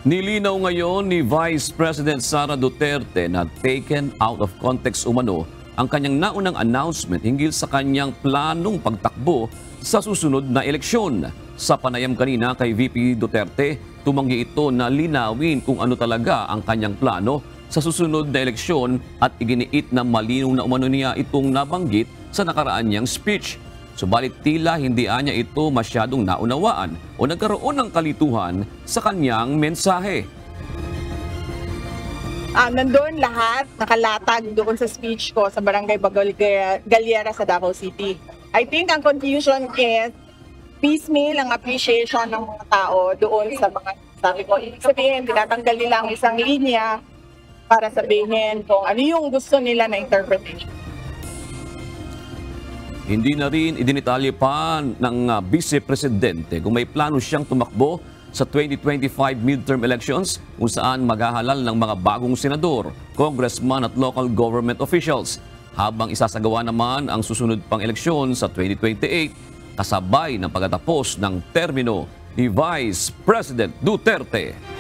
Nilinaw ngayon ni Vice President Sara Duterte na taken out of context umano ang kanyang naunang announcement hinggil sa kanyang planong pagtakbo sa susunod na eleksyon. Sa panayam kanina kay VP Duterte, tumanggi ito na linawin kung ano talaga ang kanyang plano sa susunod na eleksyon at iginiit na malinaw na umano niya itong nabanggit sa nakaraan niyang speech. Subalit tila hindi anya ito masyadong naunawaan o nagkaroon ng kalituhan sa kanyang mensahe. Nandun lahat, nakalatag doon sa speech ko sa Barangay Bagol Galiera sa Davao City. I think ang confusion is piecemeal ang appreciation ng mga tao doon sa mga sabi ko. Ibig sabihin, tinatanggal nila ang isang linya para sabihin kung ano yung gusto nila na interpretation. Hindi na rin idinitalye pa ng Vice Presidente kung may plano siyang tumakbo sa 2025 midterm elections kung saan maghahalal ng mga bagong senador, congressman at local government officials. Habang isasagawa naman ang susunod pang eleksyon sa 2028 kasabay ng pagtatapos ng termino ni Vice President Duterte.